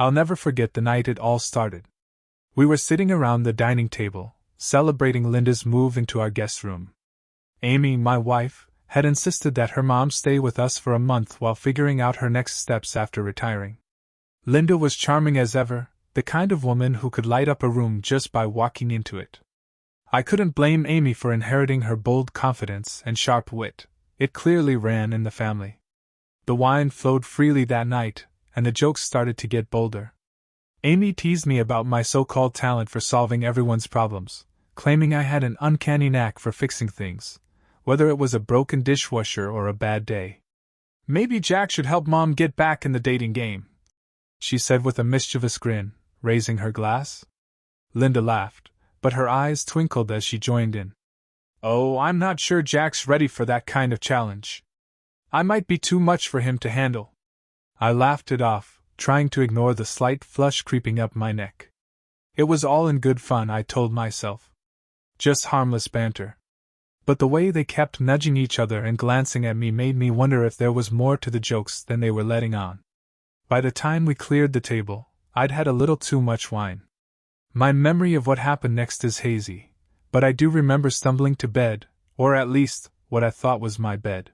I'll never forget the night it all started. We were sitting around the dining table, celebrating Linda's move into our guest room. Amy, my wife, had insisted that her mom stay with us for a month while figuring out her next steps after retiring. Linda was charming as ever, the kind of woman who could light up a room just by walking into it. I couldn't blame Amy for inheriting her bold confidence and sharp wit. It clearly ran in the family. The wine flowed freely that night, and the jokes started to get bolder. Amy teased me about my so-called talent for solving everyone's problems, claiming I had an uncanny knack for fixing things, whether it was a broken dishwasher or a bad day. "Maybe Jack should help Mom get back in the dating game," she said with a mischievous grin, raising her glass. Linda laughed, but her eyes twinkled as she joined in. "Oh, I'm not sure Jack's ready for that kind of challenge. I might be too much for him to handle." I laughed it off, trying to ignore the slight flush creeping up my neck. It was all in good fun, I told myself. Just harmless banter. But the way they kept nudging each other and glancing at me made me wonder if there was more to the jokes than they were letting on. By the time we cleared the table, I'd had a little too much wine. My memory of what happened next is hazy, but I do remember stumbling to bed, or at least, what I thought was my bed.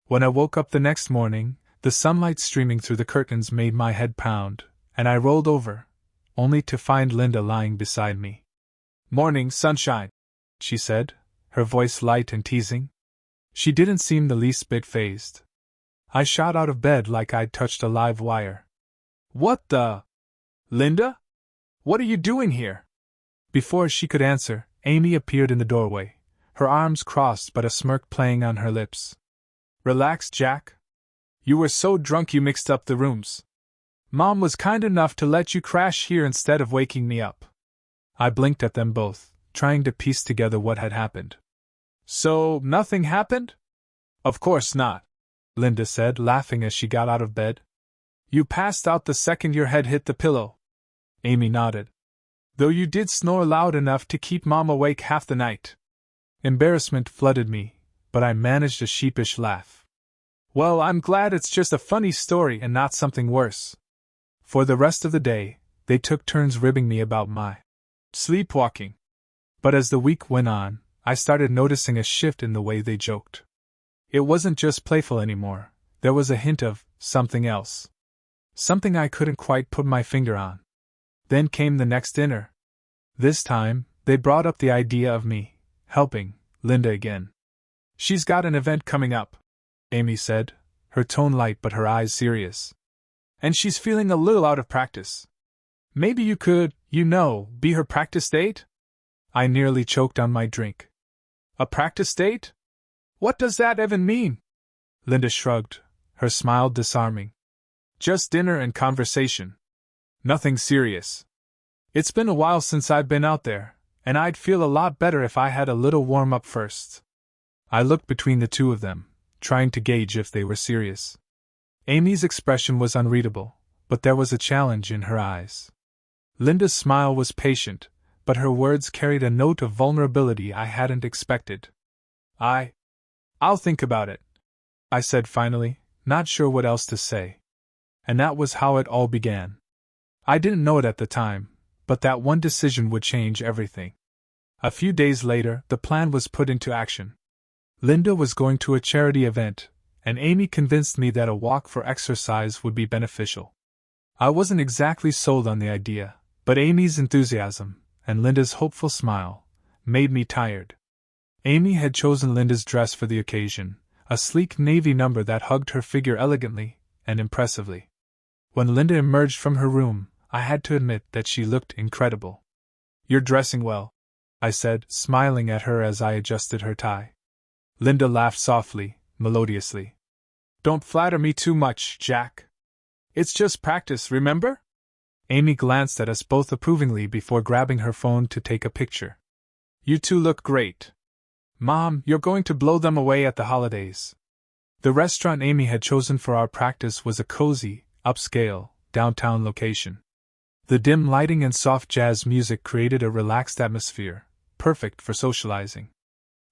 When I woke up the next morning, the sunlight streaming through the curtains made my head pound, and I rolled over, only to find Linda lying beside me. "Morning, sunshine," she said, her voice light and teasing. She didn't seem the least bit fazed. I shot out of bed like I'd touched a live wire. "What the? Linda? What are you doing here?" Before she could answer, Amy appeared in the doorway, her arms crossed but a smirk playing on her lips. "Relax, Jack. You were so drunk you mixed up the rooms. Mom was kind enough to let you crash here instead of waking me up." I blinked at them both, trying to piece together what had happened. "So, nothing happened?" "Of course not," Linda said, laughing as she got out of bed. "You passed out the second your head hit the pillow." Amy nodded. "Though you did snore loud enough to keep Mom awake half the night." Embarrassment flooded me, but I managed a sheepish laugh. "Well, I'm glad it's just a funny story and not something worse." For the rest of the day, they took turns ribbing me about my sleepwalking. But as the week went on, I started noticing a shift in the way they joked. It wasn't just playful anymore, there was a hint of something else. Something I couldn't quite put my finger on. Then came the next dinner. This time, they brought up the idea of me helping Linda again. "She's got an event coming up," Amy said, her tone light but her eyes serious. "And she's feeling a little out of practice. Maybe you could, be her practice date?" I nearly choked on my drink. "A practice date? What does that even mean?" Linda shrugged, her smile disarming. "Just dinner and conversation. Nothing serious. It's been a while since I've been out there, and I'd feel a lot better if I had a little warm-up first." I looked between the two of them, trying to gauge if they were serious. Amy's expression was unreadable, but there was a challenge in her eyes. Linda's smile was patient, but her words carried a note of vulnerability I hadn't expected. I'll think about it," I said finally, not sure what else to say. And that was how it all began. I didn't know it at the time, but that one decision would change everything. A few days later, the plan was put into action. Linda was going to a charity event, and Amy convinced me that a walk for exercise would be beneficial. I wasn't exactly sold on the idea, but Amy's enthusiasm, and Linda's hopeful smile, made me tired. Amy had chosen Linda's dress for the occasion, a sleek navy number that hugged her figure elegantly and impressively. When Linda emerged from her room, I had to admit that she looked incredible. "You're dressing well," I said, smiling at her as I adjusted her tie. Linda laughed softly, melodiously. "Don't flatter me too much, Jack. It's just practice, remember?" Amy glanced at us both approvingly before grabbing her phone to take a picture. "You two look great. Mom, you're going to blow them away at the holidays." The restaurant Amy had chosen for our practice was a cozy, upscale, downtown location. The dim lighting and soft jazz music created a relaxed atmosphere, perfect for socializing.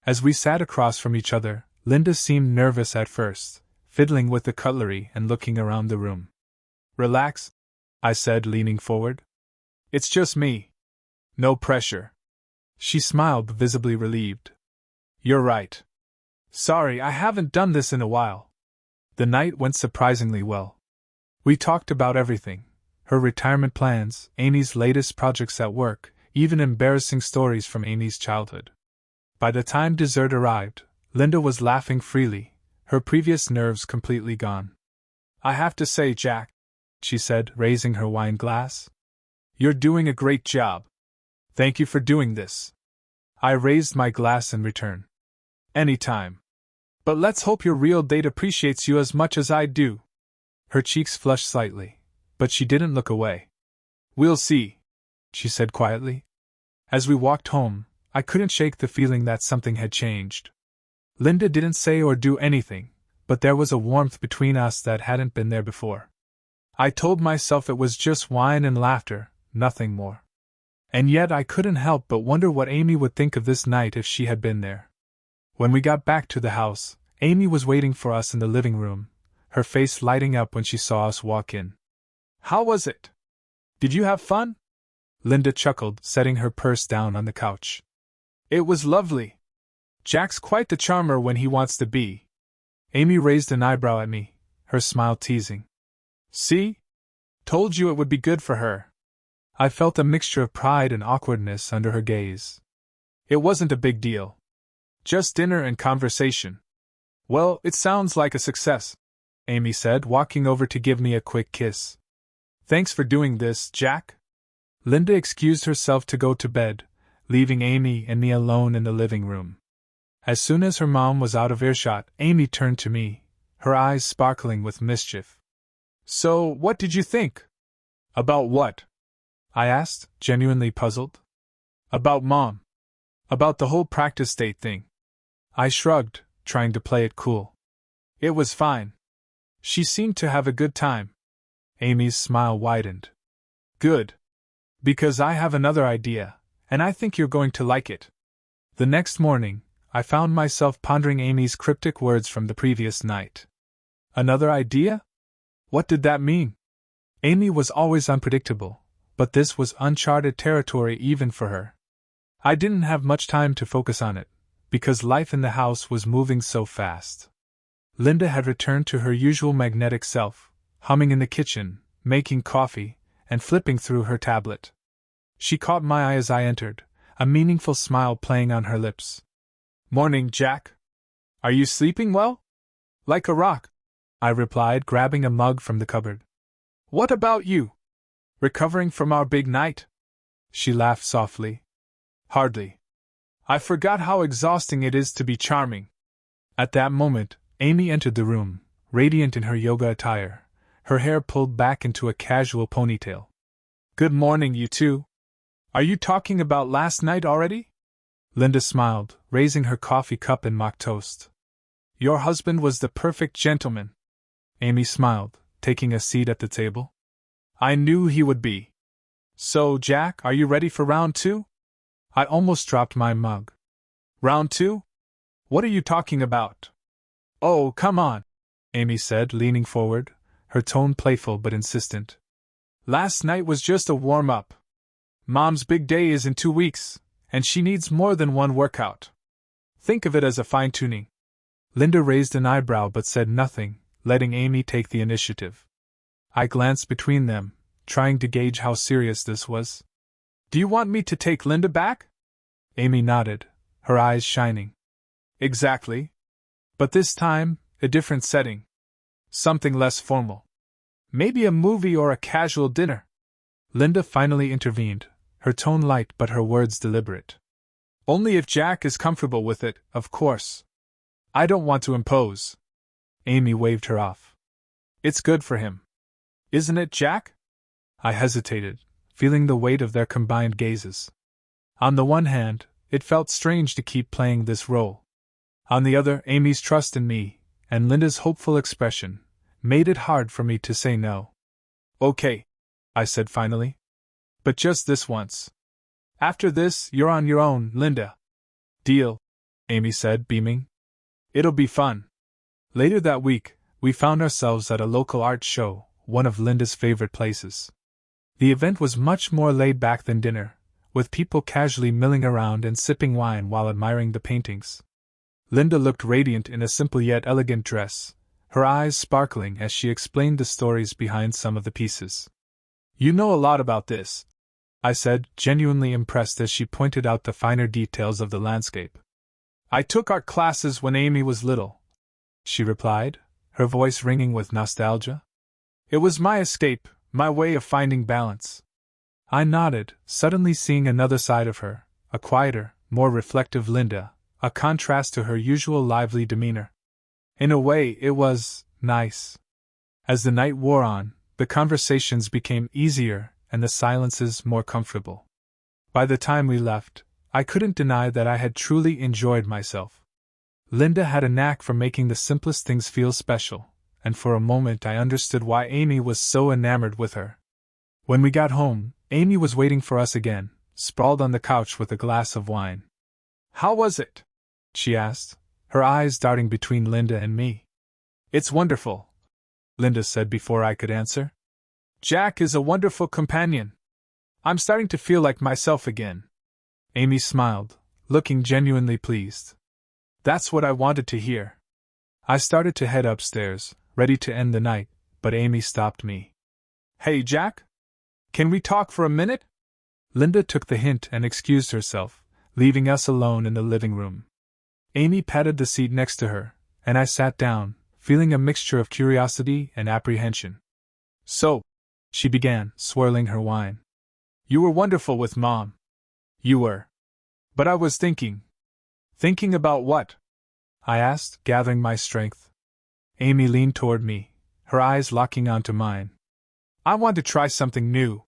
As we sat across from each other, Linda seemed nervous at first, fiddling with the cutlery and looking around the room. "Relax," I said, leaning forward. It's just me. No pressure. She smiled, visibly relieved. You're right. Sorry, I haven't done this in a while. The night went surprisingly well. We talked about everything. Her retirement plans, Amy's latest projects at work, even embarrassing stories from Amy's childhood. By the time dessert arrived, Linda was laughing freely, her previous nerves completely gone. I have to say, Jack, she said, raising her wine glass, you're doing a great job. Thank you for doing this. I raised my glass in return. Anytime. But let's hope your real date appreciates you as much as I do. Her cheeks flushed slightly, but she didn't look away. We'll see, she said quietly. As we walked home, I couldn't shake the feeling that something had changed. Linda didn't say or do anything, but there was a warmth between us that hadn't been there before. I told myself it was just wine and laughter, nothing more. And yet I couldn't help but wonder what Amy would think of this night if she had been there. When we got back to the house, Amy was waiting for us in the living room, her face lighting up when she saw us walk in. How was it? Did you have fun? Linda chuckled, setting her purse down on the couch. It was lovely. Jack's quite the charmer when he wants to be. Amy raised an eyebrow at me, her smile teasing. See? Told you it would be good for her. I felt a mixture of pride and awkwardness under her gaze. It wasn't a big deal. Just dinner and conversation. Well, it sounds like a success, Amy said, walking over to give me a quick kiss. Thanks for doing this, Jack. Linda excused herself to go to bed, leaving Amy and me alone in the living room. As soon as her mom was out of earshot, Amy turned to me, her eyes sparkling with mischief. So, what did you think? About what? I asked, genuinely puzzled. About Mom. About the whole practice date thing. I shrugged, trying to play it cool. It was fine. She seemed to have a good time. Amy's smile widened. Good. Because I have another idea, and I think you're going to like it. The next morning, I found myself pondering Amy's cryptic words from the previous night. Another idea? What did that mean? Amy was always unpredictable, but this was uncharted territory even for her. I didn't have much time to focus on it, because life in the house was moving so fast. Linda had returned to her usual magnetic self, humming in the kitchen, making coffee, and flipping through her tablet. She caught my eye as I entered, a meaningful smile playing on her lips. Morning, Jack. Are you sleeping well? Like a rock, I replied, grabbing a mug from the cupboard. What about you? Recovering from our big night? She laughed softly. Hardly. I forgot how exhausting it is to be charming. At that moment, Amy entered the room, radiant in her yoga attire, her hair pulled back into a casual ponytail. Good morning, you two. Are you talking about last night already? Linda smiled, raising her coffee cup in mock toast. Your husband was the perfect gentleman. Amy smiled, taking a seat at the table. I knew he would be. So, Jack, are you ready for round 2? I almost dropped my mug. Round 2? What are you talking about? Oh, come on, Amy said, leaning forward, her tone playful but insistent. Last night was just a warm-up. Mom's big day is in 2 weeks, and she needs more than one workout. Think of it as a fine-tuning. Linda raised an eyebrow but said nothing, letting Amy take the initiative. I glanced between them, trying to gauge how serious this was. Do you want me to take Linda back? Amy nodded, her eyes shining. Exactly. But this time, a different setting. Something less formal. Maybe a movie or a casual dinner. Linda finally intervened, her tone light but her words deliberate. Only if Jack is comfortable with it, of course. I don't want to impose. Amy waved her off. It's good for him. Isn't it, Jack? I hesitated, feeling the weight of their combined gazes. On the one hand, it felt strange to keep playing this role. On the other, Amy's trust in me, and Linda's hopeful expression, made it hard for me to say no. Okay, I said finally. But just this once. After this, you're on your own, Linda. Deal, Amy said, beaming. It'll be fun. Later that week, we found ourselves at a local art show, one of Linda's favorite places. The event was much more laid back than dinner, with people casually milling around and sipping wine while admiring the paintings. Linda looked radiant in a simple yet elegant dress, her eyes sparkling as she explained the stories behind some of the pieces. "You know a lot about this," I said, genuinely impressed as she pointed out the finer details of the landscape. "I took art classes when Amy was little," she replied, her voice ringing with nostalgia. "It was my escape, my way of finding balance." I nodded, suddenly seeing another side of her, a quieter, more reflective Linda, a contrast to her usual lively demeanor. In a way, it was nice. As the night wore on, the conversations became easier and the silences more comfortable. By the time we left, I couldn't deny that I had truly enjoyed myself. Linda had a knack for making the simplest things feel special, and for a moment I understood why Amy was so enamored with her. When we got home, Amy was waiting for us again, sprawled on the couch with a glass of wine. "How was it?" she asked, her eyes darting between Linda and me. "It's wonderful," Linda said before I could answer. "Jack is a wonderful companion. I'm starting to feel like myself again." Amy smiled, looking genuinely pleased. "That's what I wanted to hear." I started to head upstairs, ready to end the night, but Amy stopped me. "Hey, Jack? Can we talk for a minute?" Linda took the hint and excused herself, leaving us alone in the living room. Amy patted the seat next to her, and I sat down, feeling a mixture of curiosity and apprehension. "So," she began, swirling her wine, "you were wonderful with Mom." "You were. But I was thinking." "Thinking about what?" I asked, gathering my strength. Amy leaned toward me, her eyes locking onto mine. "I want to try something new.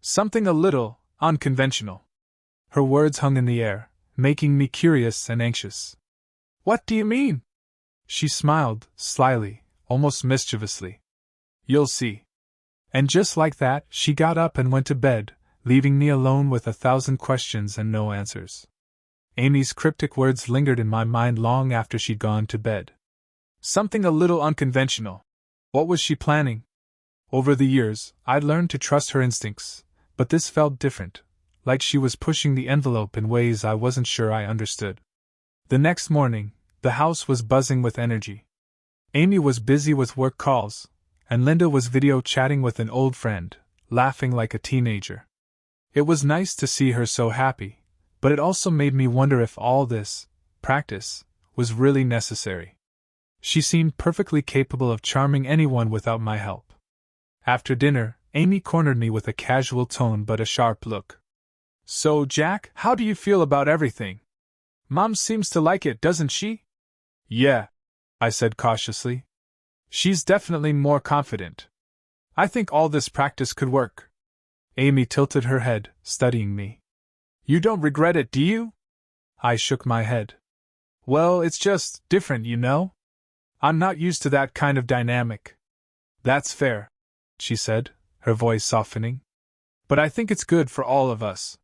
Something a little unconventional." Her words hung in the air, making me curious and anxious. "What do you mean?" She smiled, slyly, almost mischievously. "You'll see." And just like that, she got up and went to bed, leaving me alone with 1,000 questions and no answers. Amy's cryptic words lingered in my mind long after she'd gone to bed. Something a little unconventional. What was she planning? Over the years, I'd learned to trust her instincts, but this felt different, like she was pushing the envelope in ways I wasn't sure I understood. The next morning, the house was buzzing with energy. Amy was busy with work calls, and Linda was video chatting with an old friend, laughing like a teenager. It was nice to see her so happy, but it also made me wonder if all this practice was really necessary. She seemed perfectly capable of charming anyone without my help. After dinner, Amy cornered me with a casual tone but a sharp look. "So, Jack, how do you feel about everything? Mom seems to like it, doesn't she?" "Yeah," I said cautiously. "She's definitely more confident. I think all this practice could work." Amy tilted her head, studying me. "You don't regret it, do you?" I shook my head. "Well, it's just different, you know? I'm not used to that kind of dynamic." "That's fair," she said, her voice softening. "But I think it's good for all of us.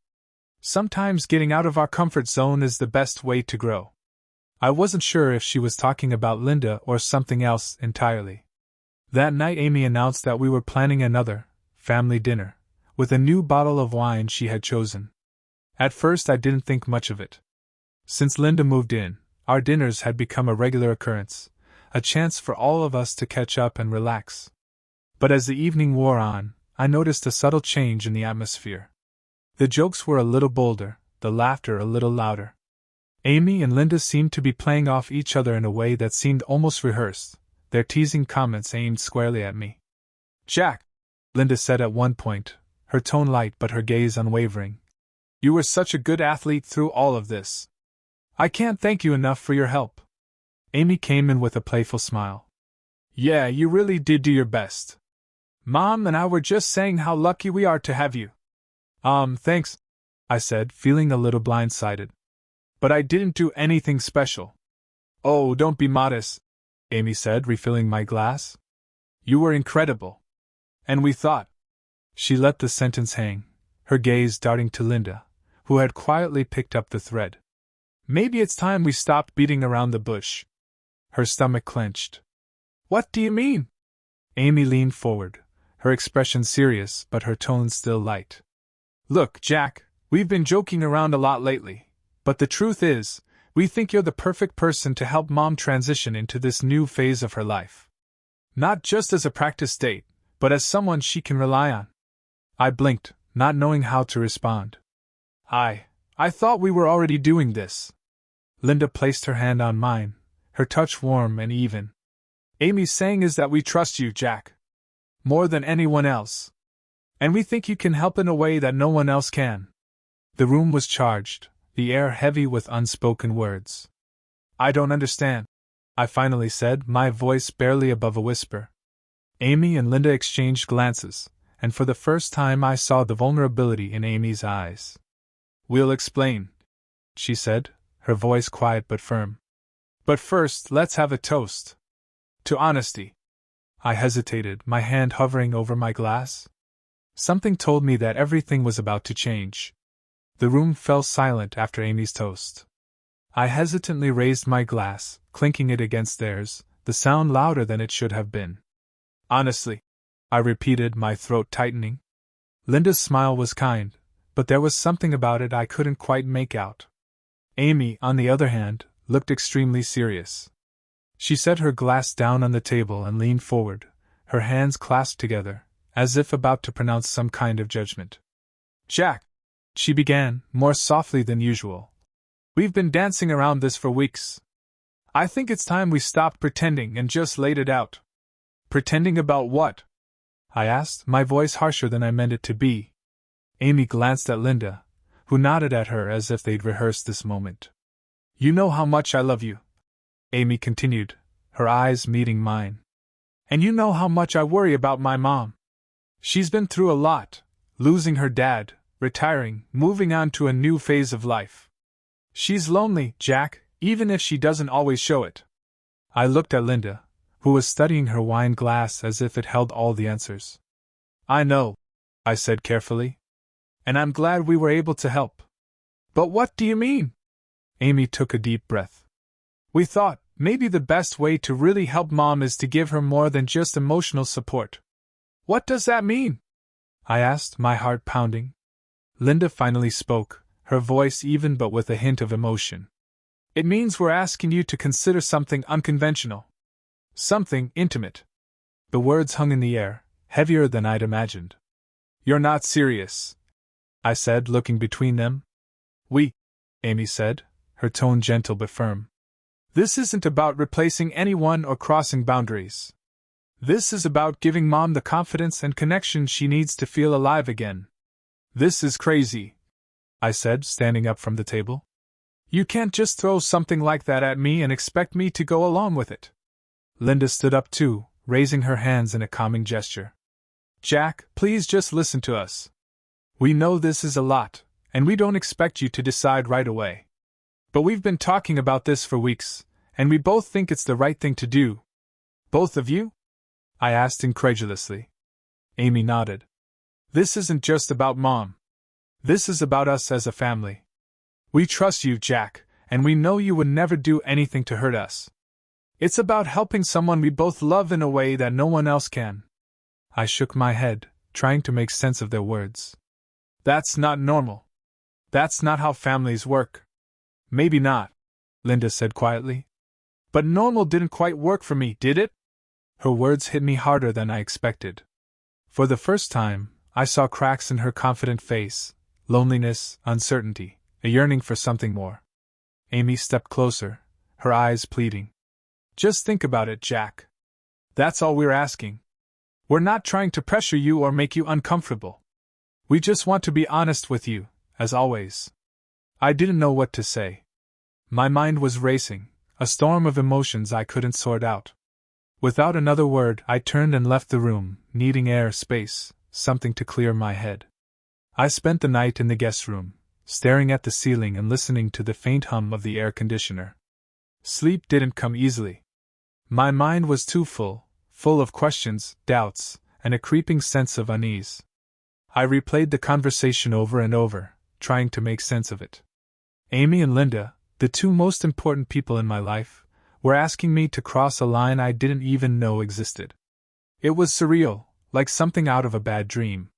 Sometimes getting out of our comfort zone is the best way to grow." I wasn't sure if she was talking about Linda or something else entirely. That night Amy announced that we were planning another family dinner, with a new bottle of wine she had chosen. At first I didn't think much of it. Since Linda moved in, our dinners had become a regular occurrence, a chance for all of us to catch up and relax. But as the evening wore on, I noticed a subtle change in the atmosphere. The jokes were a little bolder, the laughter a little louder. Amy and Linda seemed to be playing off each other in a way that seemed almost rehearsed, their teasing comments aimed squarely at me. "Jack," Linda said at one point, her tone light but her gaze unwavering, "you were such a good athlete through all of this. I can't thank you enough for your help." Amy came in with a playful smile. "Yeah, you really did do your best. Mom and I were just saying how lucky we are to have you." Thanks," I said, feeling a little blindsided. "But I didn't do anything special." "Oh, don't be modest," Amy said, refilling my glass. "You were incredible. And we thought—" She let the sentence hang, her gaze darting to Linda, who had quietly picked up the thread. "Maybe it's time we stopped beating around the bush." Her stomach clenched. "What do you mean?" Amy leaned forward, her expression serious but her tone still light. "Look, Jack, we've been joking around a lot lately, but the truth is, we think you're the perfect person to help Mom transition into this new phase of her life. Not just as a practice date, but as someone she can rely on." I blinked, not knowing how to respond. I thought we were already doing this." Linda placed her hand on mine, her touch warm and even. "Amy's saying is that we trust you, Jack. More than anyone else. And we think you can help in a way that no one else can." The room was charged, the air heavy with unspoken words. "I don't understand," I finally said, my voice barely above a whisper. Amy and Linda exchanged glances, and for the first time I saw the vulnerability in Amy's eyes. "We'll explain," she said, her voice quiet but firm. "But first, let's have a toast. To honesty." I hesitated, my hand hovering over my glass. Something told me that everything was about to change. The room fell silent after Amy's toast. I hesitantly raised my glass, clinking it against theirs, the sound louder than it should have been. "Honestly," I repeated, my throat tightening. Linda's smile was kind, but there was something about it I couldn't quite make out. Amy, on the other hand, looked extremely serious. She set her glass down on the table and leaned forward, her hands clasped together, as if about to pronounce some kind of judgment. "Jack," she began, more softly than usual, "we've been dancing around this for weeks. I think it's time we stopped pretending and just laid it out." "Pretending about what?" I asked, my voice harsher than I meant it to be. Amy glanced at Linda, who nodded at her as if they'd rehearsed this moment. "You know how much I love you," Amy continued, her eyes meeting mine. "And you know how much I worry about my mom. She's been through a lot, losing her dad, retiring, moving on to a new phase of life. She's lonely, Jack, even if she doesn't always show it." I looked at Linda, who was studying her wine glass as if it held all the answers. "I know," I said carefully. "And I'm glad we were able to help." "But what do you mean?" Amy took a deep breath. "We thought, maybe the best way to really help Mom is to give her more than just emotional support." "What does that mean?" I asked, my heart pounding. Linda finally spoke, her voice even but with a hint of emotion. "It means we're asking you to consider something unconventional. Something intimate." The words hung in the air, heavier than I'd imagined. "You're not serious," I said, looking between them. Amy said, her tone gentle but firm. "This isn't about replacing anyone or crossing boundaries. This is about giving Mom the confidence and connection she needs to feel alive again." "This is crazy," I said, standing up from the table. "You can't just throw something like that at me and expect me to go along with it." Linda stood up too, raising her hands in a calming gesture. "Jack, please just listen to us. We know this is a lot, and we don't expect you to decide right away. But we've been talking about this for weeks, and we both think it's the right thing to do." "Both of you?" I asked incredulously. Amy nodded. "This isn't just about Mom. This is about us as a family. We trust you, Jack, and we know you would never do anything to hurt us. It's about helping someone we both love in a way that no one else can." I shook my head, trying to make sense of their words. "That's not normal. That's not how families work." "Maybe not," Linda said quietly. "But normal didn't quite work for me, did it?" Her words hit me harder than I expected. For the first time, I saw cracks in her confident face, loneliness, uncertainty, a yearning for something more. Amy stepped closer, her eyes pleading. "Just think about it, Jack. That's all we're asking. We're not trying to pressure you or make you uncomfortable. We just want to be honest with you, as always." I didn't know what to say. My mind was racing, a storm of emotions I couldn't sort out. Without another word, I turned and left the room, needing air, space, something to clear my head. I spent the night in the guest room, staring at the ceiling and listening to the faint hum of the air conditioner. Sleep didn't come easily. My mind was too full of questions, doubts, and a creeping sense of unease. I replayed the conversation over and over, trying to make sense of it. Amy and Linda, the two most important people in my life, were asking me to cross a line I didn't even know existed. It was surreal, like something out of a bad dream.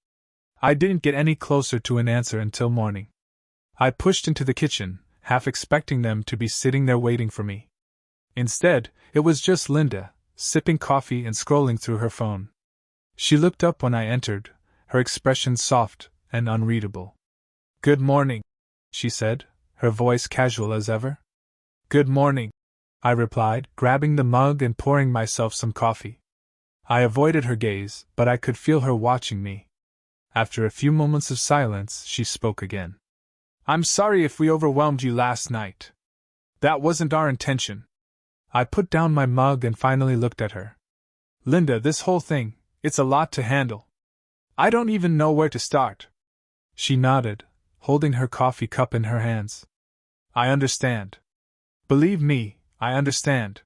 I didn't get any closer to an answer until morning. I pushed into the kitchen, half expecting them to be sitting there waiting for me. Instead, it was just Linda, sipping coffee and scrolling through her phone. She looked up when I entered, her expression soft and unreadable. "Good morning," she said, her voice casual as ever. "Good morning," I replied, grabbing the mug and pouring myself some coffee. I avoided her gaze, but I could feel her watching me. After a few moments of silence, she spoke again. "I'm sorry if we overwhelmed you last night. That wasn't our intention." I put down my mug and finally looked at her. "Linda, this whole thing, it's a lot to handle. I don't even know where to start." She nodded, holding her coffee cup in her hands. "I understand. Believe me, I understand.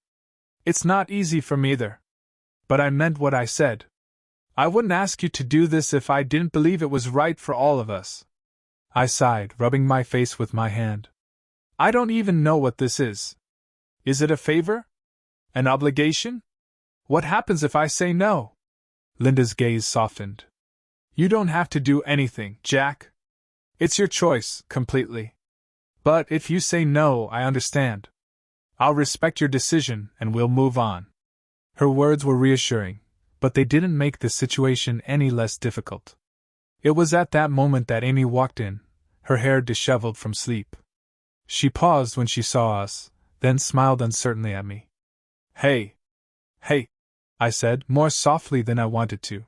It's not easy for me either. But I meant what I said. I wouldn't ask you to do this if I didn't believe it was right for all of us." I sighed, rubbing my face with my hand. "I don't even know what this is. Is it a favor? An obligation? What happens if I say no?" Linda's gaze softened. "You don't have to do anything, Jack. It's your choice, completely. But if you say no, I understand. I'll respect your decision and we'll move on." Her words were reassuring, but they didn't make the situation any less difficult. It was at that moment that Amy walked in, her hair disheveled from sleep. She paused when she saw us, then smiled uncertainly at me. Hey, I said, more softly than I wanted to.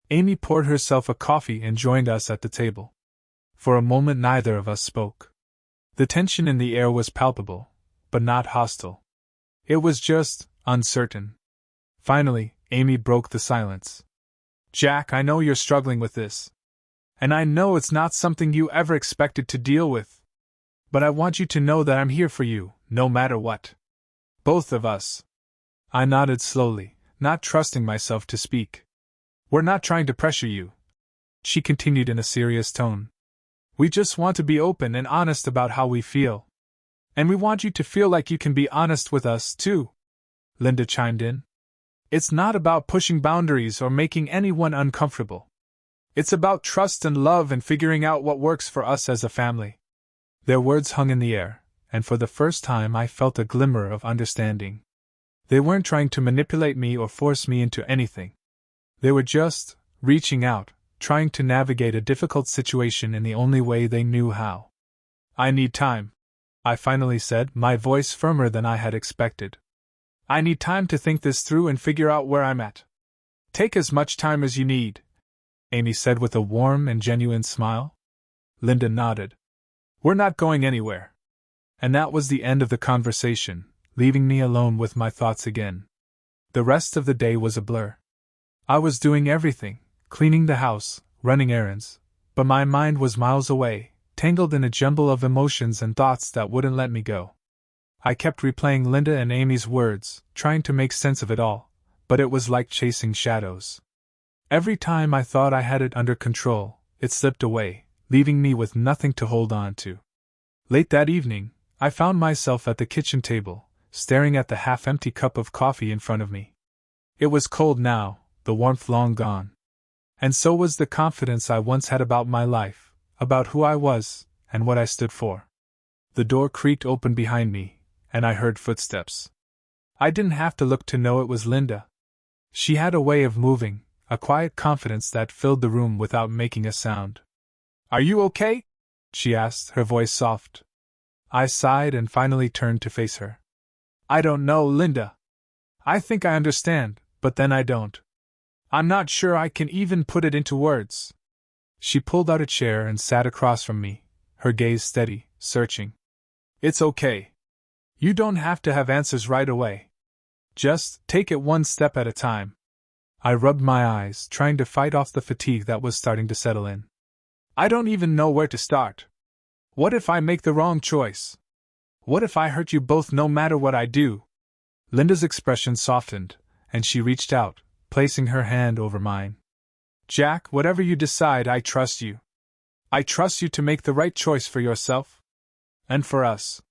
Amy poured herself a coffee and joined us at the table. For a moment neither of us spoke. The tension in the air was palpable, but not hostile. It was just uncertain. Finally, Amy broke the silence. "Jack, I know you're struggling with this. And I know it's not something you ever expected to deal with. But I want you to know that I'm here for you, no matter what. Both of us." I nodded slowly, not trusting myself to speak. "We're not trying to pressure you," she continued in a serious tone. "We just want to be open and honest about how we feel. And we want you to feel like you can be honest with us, too." Linda chimed in. "It's not about pushing boundaries or making anyone uncomfortable. It's about trust and love and figuring out what works for us as a family." Their words hung in the air, and for the first time I felt a glimmer of understanding. They weren't trying to manipulate me or force me into anything. They were just reaching out, trying to navigate a difficult situation in the only way they knew how. "I need time," I finally said, my voice firmer than I had expected. "I need time to think this through and figure out where I'm at." "Take as much time as you need," Amy said with a warm and genuine smile. Linda nodded. "We're not going anywhere." And that was the end of the conversation, leaving me alone with my thoughts again. The rest of the day was a blur. I was doing everything, cleaning the house, running errands, but my mind was miles away, tangled in a jumble of emotions and thoughts that wouldn't let me go. I kept replaying Linda and Amy's words, trying to make sense of it all, but it was like chasing shadows. Every time I thought I had it under control, it slipped away, leaving me with nothing to hold on to. Late that evening, I found myself at the kitchen table, staring at the half-empty cup of coffee in front of me. It was cold now, the warmth long gone. And so was the confidence I once had about my life, about who I was, and what I stood for. The door creaked open behind me, and I heard footsteps. I didn't have to look to know it was Linda. She had a way of moving, a quiet confidence that filled the room without making a sound. "Are you okay?" she asked, her voice soft. I sighed and finally turned to face her. "I don't know, Linda. I think I understand, but then I don't. I'm not sure I can even put it into words." She pulled out a chair and sat across from me, her gaze steady, searching. "It's okay. You don't have to have answers right away. Just take it one step at a time." I rubbed my eyes, trying to fight off the fatigue that was starting to settle in. "I don't even know where to start. What if I make the wrong choice? What if I hurt you both no matter what I do?" Linda's expression softened, and she reached out, placing her hand over mine. "Jack, whatever you decide, I trust you. I trust you to make the right choice for yourself. And for us.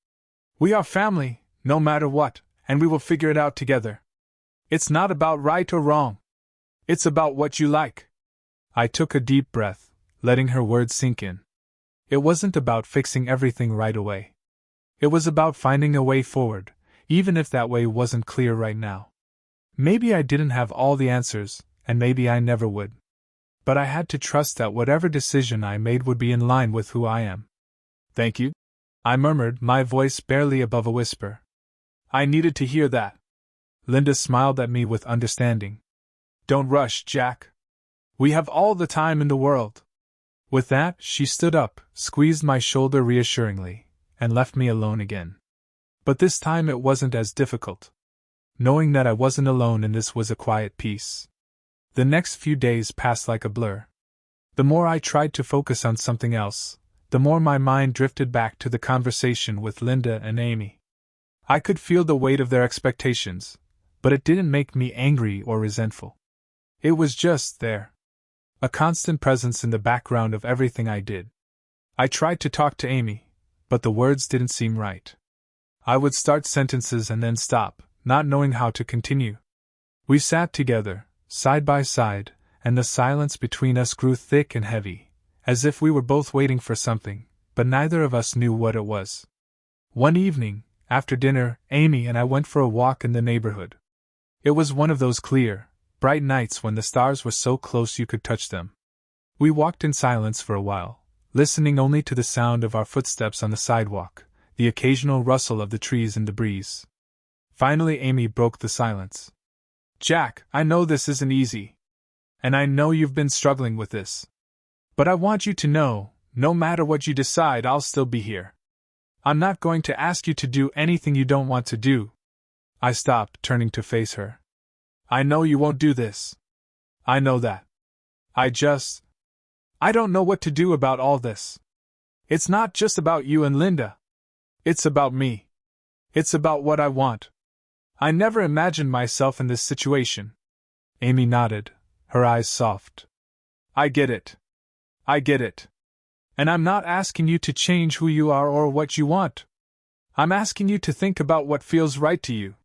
We are family, no matter what, and we will figure it out together. It's not about right or wrong. It's about what you like. I took a deep breath, letting her words sink in. It wasn't about fixing everything right away. It was about finding a way forward, even if that way wasn't clear right now. Maybe I didn't have all the answers, and maybe I never would. But I had to trust that whatever decision I made would be in line with who I am. Thank you, I murmured, my voice barely above a whisper. I needed to hear that. Linda smiled at me with understanding. Don't rush, Jack. We have all the time in the world. With that, she stood up, squeezed my shoulder reassuringly, and left me alone again. But this time it wasn't as difficult. Knowing that I wasn't alone in this was a quiet peace. The next few days passed like a blur. The more I tried to focus on something else, the more my mind drifted back to the conversation with Linda and Amy. I could feel the weight of their expectations, but it didn't make me angry or resentful. It was just there. A constant presence in the background of everything I did. I tried to talk to Amy, but the words didn't seem right. I would start sentences and then stop, not knowing how to continue. We sat together, side by side, and the silence between us grew thick and heavy, as if we were both waiting for something, but neither of us knew what it was. One evening, after dinner, Amy and I went for a walk in the neighborhood. It was one of those clear, bright nights when the stars were so close you could touch them. We walked in silence for a while, listening only to the sound of our footsteps on the sidewalk, the occasional rustle of the trees in the breeze. Finally, Amy broke the silence. Jack, I know this isn't easy. And I know you've been struggling with this. But I want you to know, no matter what you decide, I'll still be here. I'm not going to ask you to do anything you don't want to do. I stopped, turning to face her. I know you won't do this. I know that. I don't know what to do about all this. It's not just about you and Linda. It's about me. It's about what I want. I never imagined myself in this situation. Amy nodded, her eyes soft. I get it. I get it. And I'm not asking you to change who you are or what you want. I'm asking you to think about what feels right to you.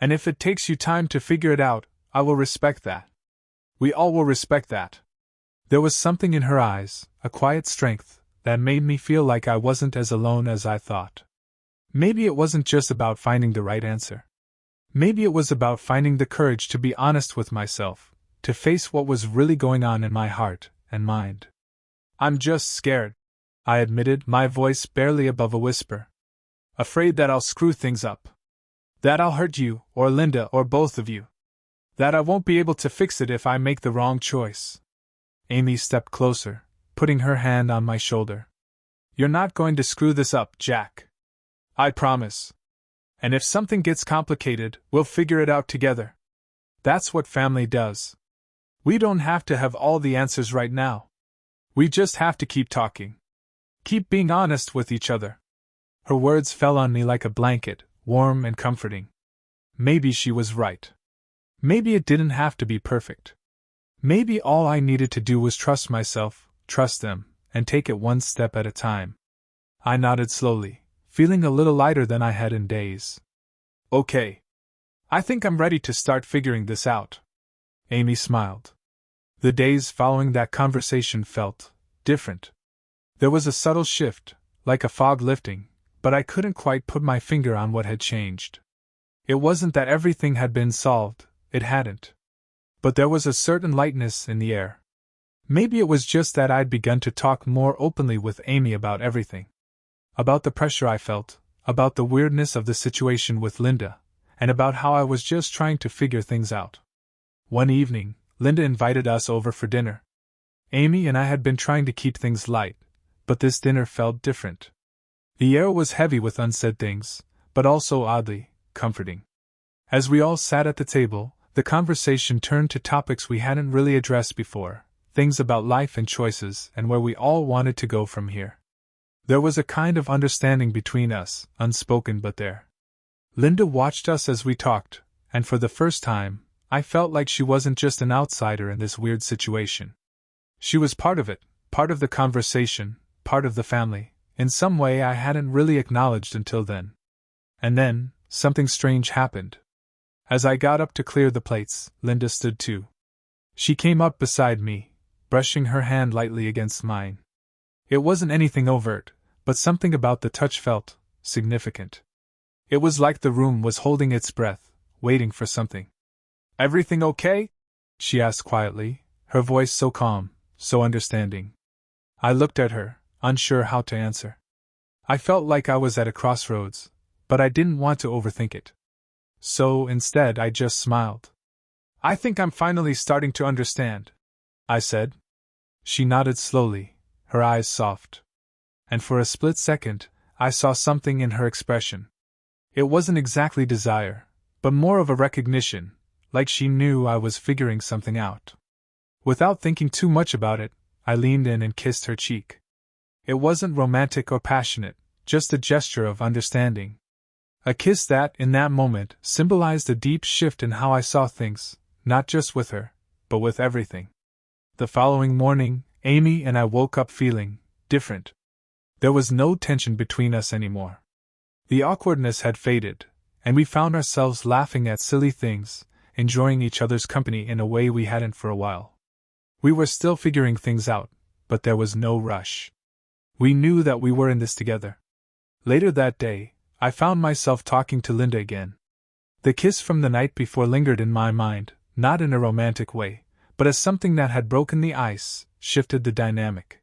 And if it takes you time to figure it out, I will respect that. We all will respect that. There was something in her eyes, a quiet strength, that made me feel like I wasn't as alone as I thought. Maybe it wasn't just about finding the right answer. Maybe it was about finding the courage to be honest with myself, to face what was really going on in my heart and mind. I'm just scared, I admitted, my voice barely above a whisper. Afraid that I'll screw things up. That I'll hurt you, or Linda, or both of you. That I won't be able to fix it if I make the wrong choice. Amy stepped closer, putting her hand on my shoulder. You're not going to screw this up, Jack. I promise. And if something gets complicated, we'll figure it out together. That's what family does. We don't have to have all the answers right now. We just have to keep talking. Keep being honest with each other. Her words fell on me like a blanket, warm and comforting. Maybe she was right. Maybe it didn't have to be perfect. Maybe all I needed to do was trust myself, trust them, and take it one step at a time. I nodded slowly, feeling a little lighter than I had in days. Okay. I think I'm ready to start figuring this out. Amy smiled. The days following that conversation felt different. There was a subtle shift, like a fog lifting, but I couldn't quite put my finger on what had changed. It wasn't that everything had been solved, it hadn't. But there was a certain lightness in the air. Maybe it was just that I'd begun to talk more openly with Amy about everything. About the pressure I felt, about the weirdness of the situation with Linda, and about how I was just trying to figure things out. One evening, Linda invited us over for dinner. Amy and I had been trying to keep things light, but this dinner felt different. The air was heavy with unsaid things, but also oddly comforting. As we all sat at the table, the conversation turned to topics we hadn't really addressed before, things about life and choices and where we all wanted to go from here. There was a kind of understanding between us, unspoken but there. Linda watched us as we talked, and for the first time, I felt like she wasn't just an outsider in this weird situation. She was part of it, part of the conversation, part of the family, in some way I hadn't really acknowledged until then. And then, something strange happened. As I got up to clear the plates, Linda stood too. She came up beside me, brushing her hand lightly against mine. It wasn't anything overt, but something about the touch felt significant. It was like the room was holding its breath, waiting for something. "Everything okay?" she asked quietly, her voice so calm, so understanding. I looked at her, unsure how to answer. I felt like I was at a crossroads, but I didn't want to overthink it. So, instead, I just smiled. "I think I'm finally starting to understand," I said. She nodded slowly, her eyes soft. And for a split second, I saw something in her expression. It wasn't exactly desire, but more of a recognition, like she knew I was figuring something out. Without thinking too much about it, I leaned in and kissed her cheek. It wasn't romantic or passionate, just a gesture of understanding. A kiss that, in that moment, symbolized a deep shift in how I saw things, not just with her, but with everything. The following morning, Amy and I woke up feeling different. There was no tension between us anymore. The awkwardness had faded, and we found ourselves laughing at silly things, enjoying each other's company in a way we hadn't for a while. We were still figuring things out, but there was no rush. We knew that we were in this together. Later that day, I found myself talking to Linda again. The kiss from the night before lingered in my mind, not in a romantic way, but as something that had broken the ice, shifted the dynamic.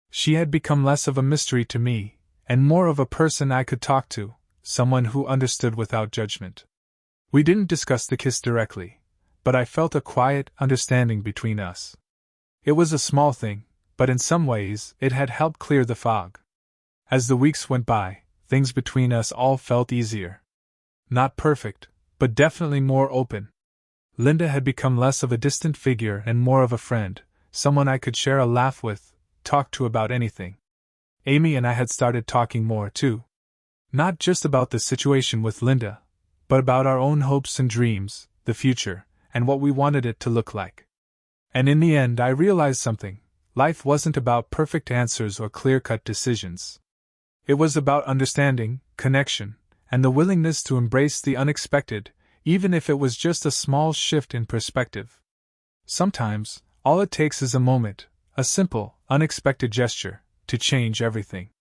She had become less of a mystery to me, and more of a person I could talk to, someone who understood without judgment. We didn't discuss the kiss directly, but I felt a quiet understanding between us. It was a small thing, but in some ways it had helped clear the fog. As the weeks went by, things between us all felt easier. Not perfect, but definitely more open. Linda had become less of a distant figure and more of a friend, someone I could share a laugh with, talk to about anything. Amy and I had started talking more, too. Not just about the situation with Linda, but about our own hopes and dreams, the future, and what we wanted it to look like. And in the end, I realized something. Life wasn't about perfect answers or clear-cut decisions. It was about understanding, connection, and the willingness to embrace the unexpected, even if it was just a small shift in perspective. Sometimes, all it takes is a moment, a simple, unexpected gesture, to change everything.